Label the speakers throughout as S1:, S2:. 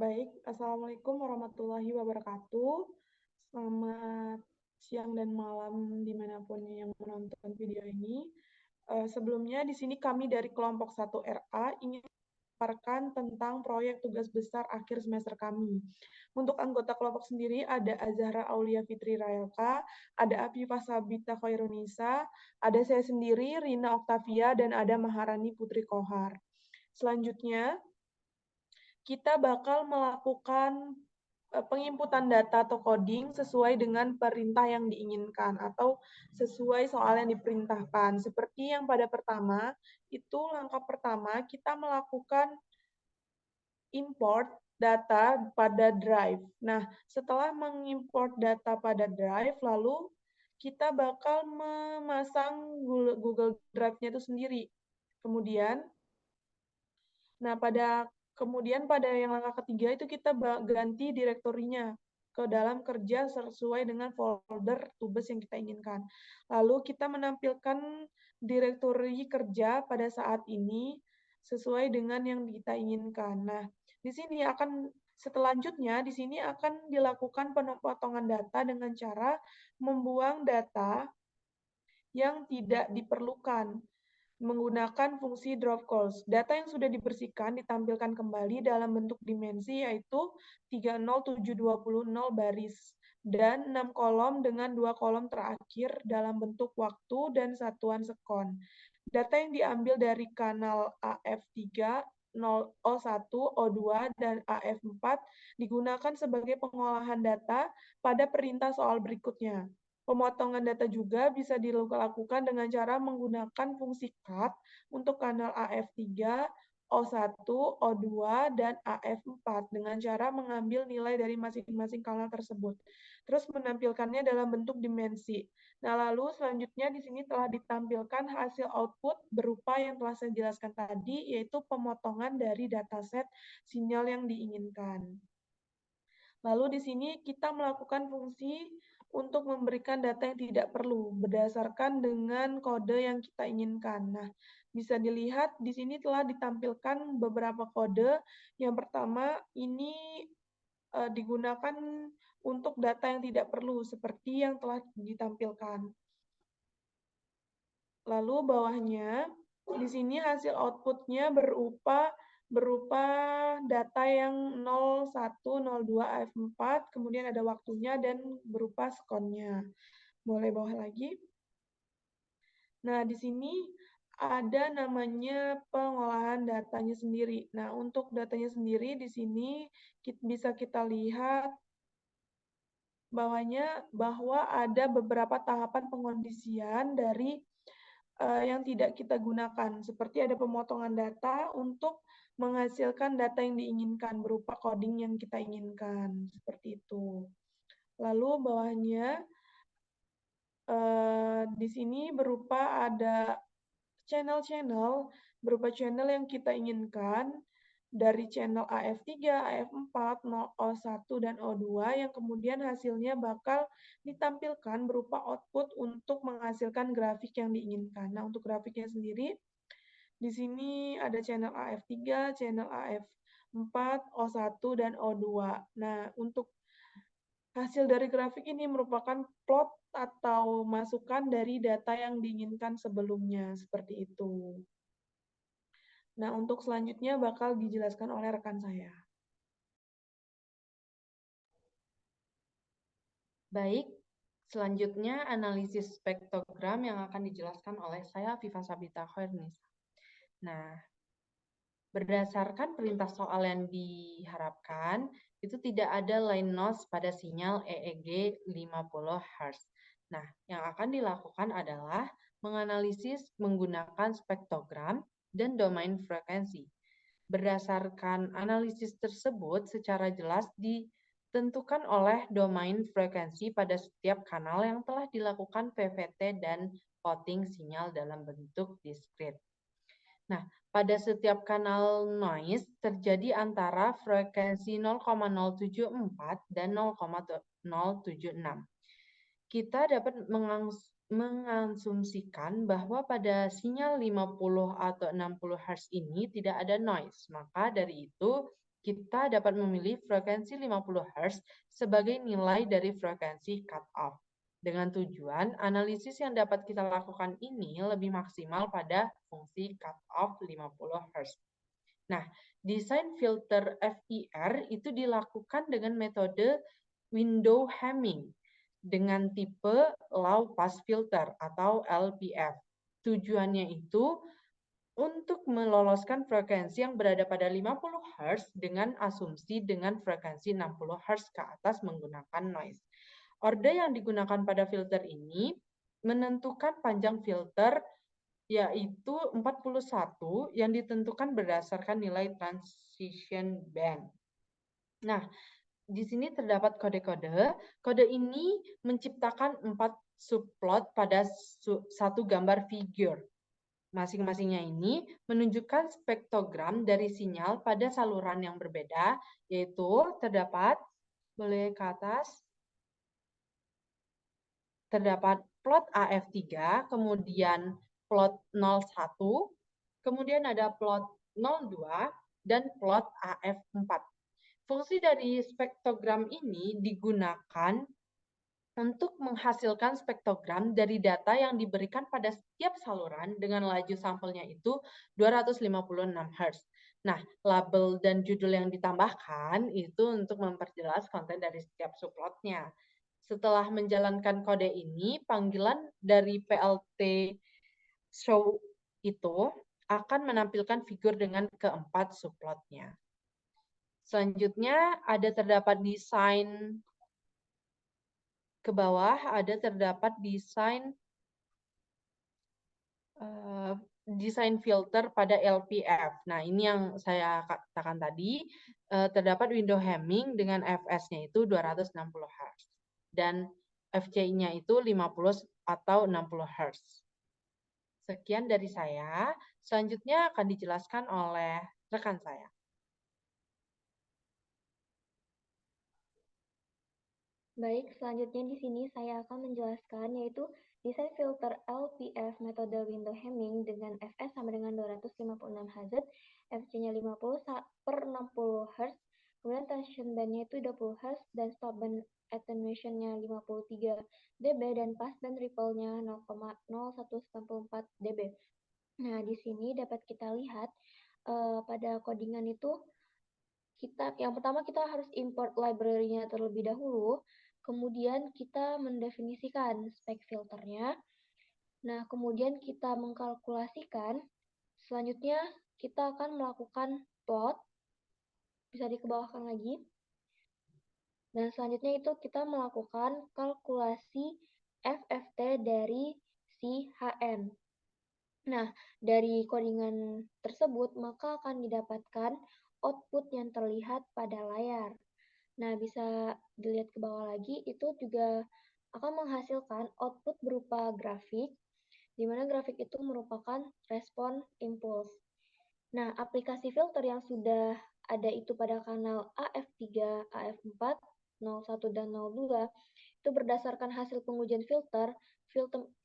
S1: Baik, Assalamualaikum warahmatullahi wabarakatuh. Selamat siang dan malam dimanapun yang menonton video ini. Sebelumnya di sini kami dari kelompok 1 RA ingin memaparkan tentang proyek tugas besar akhir semester kami. Untuk anggota kelompok sendiri ada Azahra Aulia Fitri Raelka, ada Afifah Sabita Khairunisa, ada saya sendiri Rina Oktavia, dan ada Maharani Putri Kohar. Selanjutnya, kita bakal melakukan penginputan data atau coding sesuai dengan perintah yang diinginkan atau sesuai soal yang diperintahkan. Seperti yang pada pertama, itu langkah pertama kita melakukan import data pada drive. Nah, setelah mengimport data pada drive, lalu kita bakal memasang Google Drive-nya itu sendiri. Kemudian, nah, kemudian pada yang langkah ketiga itu kita ganti direktorinya ke dalam kerja sesuai dengan folder tugas yang kita inginkan. Lalu kita menampilkan direktori kerja pada saat ini sesuai dengan yang kita inginkan. Nah, di sini selanjutnya di sini akan dilakukan pemotongan data dengan cara membuang data yang tidak diperlukan menggunakan fungsi drop calls. Data yang sudah dibersihkan ditampilkan kembali dalam bentuk dimensi yaitu 30720 baris dan 6 kolom dengan 2 kolom terakhir dalam bentuk waktu dan satuan sekon. Data yang diambil dari kanal AF3, O1, O2, dan AF4 digunakan sebagai pengolahan data pada perintah soal berikutnya. Pemotongan data juga bisa dilakukan dengan cara menggunakan fungsi cut untuk kanal AF3, O1, O2, dan AF4 dengan cara mengambil nilai dari masing-masing kanal tersebut. Terus menampilkannya dalam bentuk dimensi. Nah, lalu selanjutnya di sini telah ditampilkan hasil output berupa yang telah saya jelaskan tadi, yaitu pemotongan dari dataset sinyal yang diinginkan. Lalu di sini kita melakukan fungsi untuk memberikan data yang tidak perlu berdasarkan dengan kode yang kita inginkan. Nah, bisa dilihat di sini telah ditampilkan beberapa kode. Yang pertama ini digunakan untuk data yang tidak perlu seperti yang telah ditampilkan. Lalu bawahnya di sini hasil outputnya berupa data yang 01, 02, AF4, kemudian ada waktunya dan berupa skonnya. Boleh bawah lagi. Nah, di sini ada namanya pengolahan datanya sendiri. Nah, untuk datanya sendiri di sini bisa kita lihat bahwa ada beberapa tahapan pengondisian dari yang tidak kita gunakan, seperti ada pemotongan data untuk menghasilkan data yang diinginkan berupa coding yang kita inginkan, seperti itu. Lalu bawahnya di sini ada channel-channel, berupa channel yang kita inginkan dari channel AF3, AF4, O1, dan O2 yang kemudian hasilnya bakal ditampilkan berupa output untuk menghasilkan grafik yang diinginkan. Nah, untuk grafiknya sendiri, di sini ada channel AF3, channel AF4, O1, dan O2. Nah, untuk hasil dari grafik ini merupakan plot atau masukan dari data yang diinginkan sebelumnya, seperti itu. Nah, untuk selanjutnya bakal dijelaskan oleh rekan saya.
S2: Baik, selanjutnya analisis spektrogram yang akan dijelaskan oleh saya, Afifah Sabita Khairunisa. Nah, berdasarkan perintah soal yang diharapkan, itu tidak ada line loss pada sinyal EEG 50 Hz. Nah, yang akan dilakukan adalah menganalisis menggunakan spektrogram dan domain frekuensi. Berdasarkan analisis tersebut, secara jelas ditentukan oleh domain frekuensi pada setiap kanal yang telah dilakukan PVT dan plotting sinyal dalam bentuk diskrit. Nah, pada setiap kanal noise terjadi antara frekuensi 0,074 dan 0,076. Kita dapat mengasumsikan bahwa pada sinyal 50 atau 60 Hz ini tidak ada noise. Maka dari itu kita dapat memilih frekuensi 50 Hz sebagai nilai dari frekuensi cutoff. Dengan tujuan, analisis yang dapat kita lakukan ini lebih maksimal pada fungsi cutoff 50 Hz. Nah, desain filter FIR itu dilakukan dengan metode window Hamming dengan tipe low pass filter atau LPF. Tujuannya itu untuk meloloskan frekuensi yang berada pada 50 Hz dengan asumsi dengan frekuensi 60 Hz ke atas menggunakan noise. Orde yang digunakan pada filter ini menentukan panjang filter yaitu 41 yang ditentukan berdasarkan nilai transition band. Nah, di sini terdapat kode-kode. Kode ini menciptakan 4 subplot pada satu gambar figure. Masing-masingnya ini menunjukkan spektrogram dari sinyal pada saluran yang berbeda, yaitu terdapat, boleh ke atas, terdapat plot AF3, kemudian plot 01, kemudian ada plot 02, dan plot AF4. Fungsi dari spektrogram ini digunakan untuk menghasilkan spektrogram dari data yang diberikan pada setiap saluran dengan laju sampelnya itu 256 Hz. Nah, label dan judul yang ditambahkan itu untuk memperjelas konten dari setiap subplotnya. Setelah menjalankan kode ini, panggilan dari PLT show itu akan menampilkan figur dengan keempat subplotnya. Selanjutnya ada terdapat desain ke bawah ada terdapat desain desain filter pada LPF. Nah, ini yang saya katakan tadi, terdapat window Hamming dengan fs-nya itu 260 Hz dan fc-nya itu 50 atau 60 Hz. Sekian dari saya. Selanjutnya akan dijelaskan oleh rekan saya.
S3: Baik, selanjutnya di sini saya akan menjelaskan yaitu desain filter LPF metode window Hamming dengan fs sama dengan 256 Hz, fc-nya 50 per 60 Hz, kemudian transition band-nya itu 20 Hz, dan stop band attenuation-nya 53 dB, dan pass band ripple-nya 0,0194 dB. Nah, di sini dapat kita lihat pada codingan itu yang pertama kita harus import library-nya terlebih dahulu, kemudian kita mendefinisikan spek filternya. Nah, kemudian kita mengkalkulasikan. Selanjutnya kita akan melakukan plot, bisa dikebawahkan lagi. Dan selanjutnya itu kita melakukan kalkulasi FFT dari si HM. Nah, dari codingan tersebut maka akan didapatkan output yang terlihat pada layar. Nah, bisa dilihat ke bawah lagi, itu juga akan menghasilkan output berupa grafik, di mana grafik itu merupakan respon impuls. Nah, aplikasi filter yang sudah ada itu pada kanal AF3, AF4, 01, dan 02, itu berdasarkan hasil pengujian filter,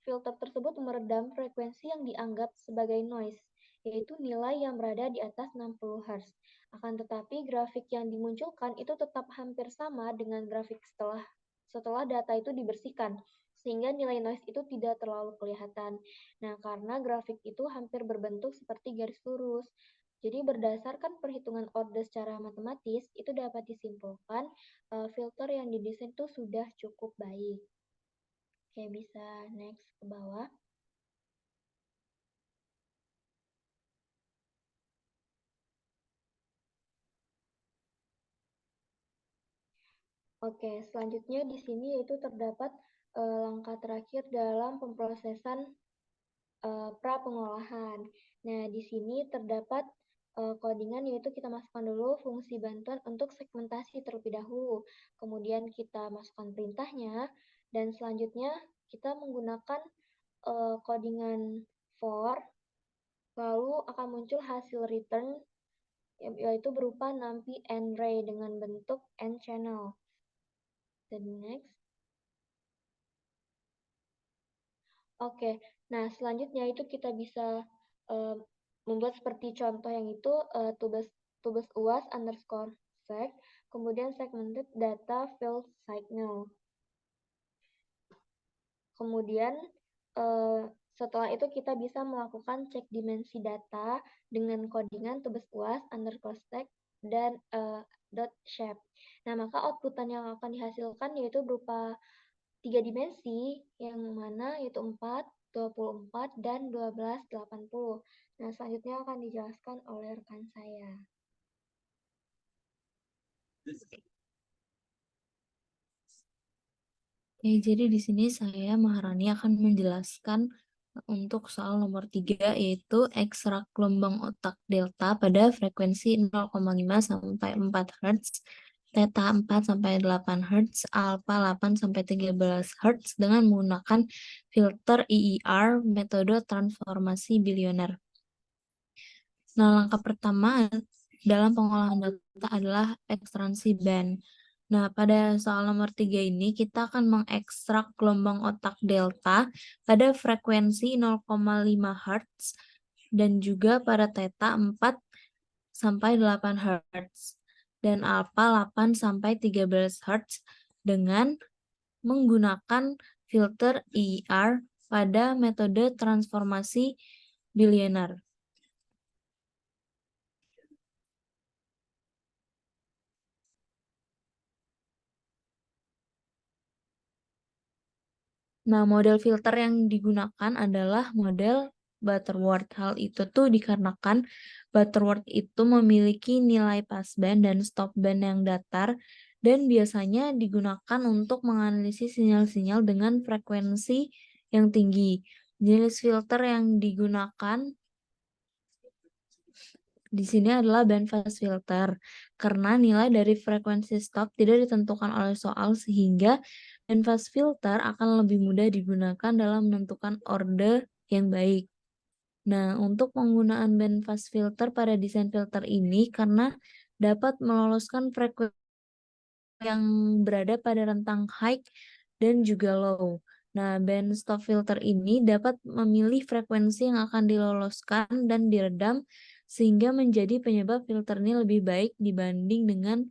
S3: filter tersebut meredam frekuensi yang dianggap sebagai noise, yaitu nilai yang berada di atas 60 Hz. Akan tetapi, grafik yang dimunculkan itu tetap hampir sama dengan grafik setelah data itu dibersihkan, sehingga nilai noise itu tidak terlalu kelihatan. Nah, karena grafik itu hampir berbentuk seperti garis lurus. Jadi berdasarkan perhitungan order secara matematis, itu dapat disimpulkan filter yang didesain itu sudah cukup baik. Oke, bisa next ke bawah. Oke, selanjutnya di sini yaitu terdapat langkah terakhir dalam pemrosesan pra-pengolahan. Nah, di sini terdapat codingan yaitu kita masukkan dulu fungsi bantuan untuk segmentasi terlebih dahulu. Kemudian kita masukkan perintahnya, dan selanjutnya kita menggunakan codingan for, lalu akan muncul hasil return yaitu berupa NumPy n-ray dengan bentuk n-channel. Dan next. Oke, nah selanjutnya itu kita bisa membuat seperti contoh yang itu tugas tubes UAS underscore sec, kemudian segmented data field signal. Kemudian setelah itu kita bisa melakukan cek dimensi data dengan codingan tubes UAS underscore sec dan dot shape. Nah, maka outputan yang akan dihasilkan yaitu berupa 3 dimensi, yang mana yaitu 4, 24, dan 1280. Nah, selanjutnya akan dijelaskan oleh rekan saya.
S4: Oke, jadi di sini saya Maharani akan menjelaskan untuk soal nomor 3, yaitu ekstrak gelombang otak delta pada frekuensi 0,5 sampai 4 Hz, theta 4 sampai 8 Hz, alpha 8 sampai 13 Hz dengan menggunakan filter EER metode transformasi bilioner. Nah, langkah pertama dalam pengolahan data adalah ekstraksi band. Nah, pada soal nomor 3 ini kita akan mengekstrak gelombang otak delta pada frekuensi 0,5 Hz dan juga pada theta 4 sampai 8 Hz dan alpha 8 sampai 13 Hz dengan menggunakan filter EER pada metode transformasi bilioner. Nah, model filter yang digunakan adalah model Butterworth. Hal itu tuh dikarenakan Butterworth itu memiliki nilai passband dan stopband yang datar dan biasanya digunakan untuk menganalisis sinyal-sinyal dengan frekuensi yang tinggi. Jenis filter yang digunakan di sini adalah bandpass filter, karena nilai dari frekuensi stop tidak ditentukan oleh soal sehingga bandpass filter akan lebih mudah digunakan dalam menentukan orde yang baik. Nah, untuk penggunaan bandpass filter pada desain filter ini karena dapat meloloskan frekuensi yang berada pada rentang high dan juga low. Nah, band stop filter ini dapat memilih frekuensi yang akan diloloskan dan diredam sehingga menjadi penyebab filter ini lebih baik dibanding dengan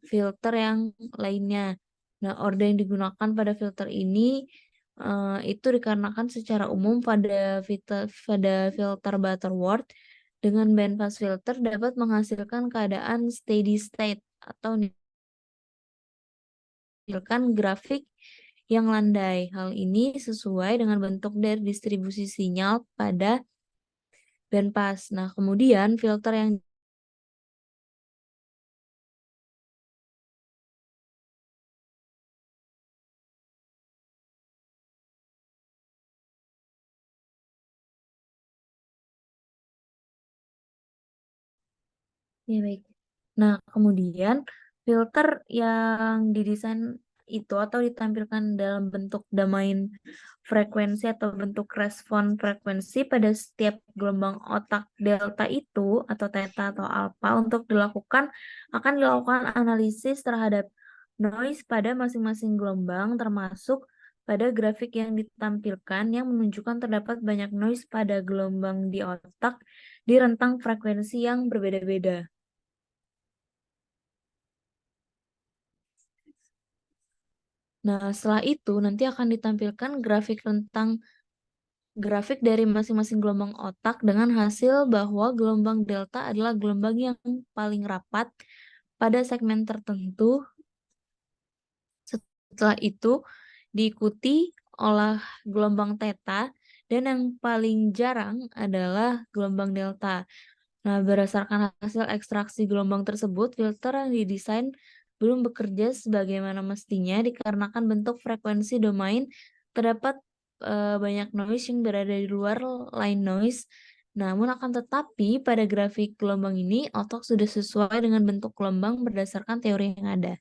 S4: filter yang lainnya. Nah, orde yang digunakan pada filter ini itu dikarenakan secara umum pada filter Butterworth dengan bandpass filter dapat menghasilkan keadaan steady state atau menghasilkan grafik yang landai. Hal ini sesuai dengan bentuk dari distribusi sinyal pada bandpass. Nah, kemudian filter yang ya baik. Nah, kemudian filter yang didesain itu atau ditampilkan dalam bentuk domain frekuensi atau bentuk respon frekuensi pada setiap gelombang otak delta itu atau theta atau alpha untuk akan dilakukan analisis terhadap noise pada masing-masing gelombang termasuk pada grafik yang ditampilkan yang menunjukkan terdapat banyak noise pada gelombang di otak di rentang frekuensi yang berbeda-beda. Nah, setelah itu nanti akan ditampilkan grafik dari masing-masing gelombang otak dengan hasil bahwa gelombang delta adalah gelombang yang paling rapat pada segmen tertentu. Setelah itu diikuti oleh gelombang theta dan yang paling jarang adalah gelombang delta. Nah, berdasarkan hasil ekstraksi gelombang tersebut, filter yang didesain belum bekerja sebagaimana mestinya dikarenakan bentuk frekuensi domain terdapat banyak noise yang berada di luar line noise. Namun akan tetapi pada grafik gelombang ini otak sudah sesuai dengan bentuk gelombang berdasarkan teori yang ada.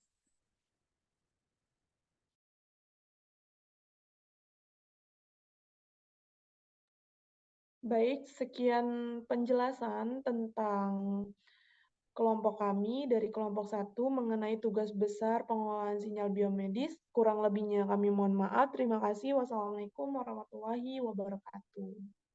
S1: Baik, sekian penjelasan tentang kelompok kami dari kelompok 1 mengenai tugas besar pengolahan sinyal biomedis. Kurang lebihnya kami mohon maaf. Terima kasih. Wassalamualaikum warahmatullahi wabarakatuh.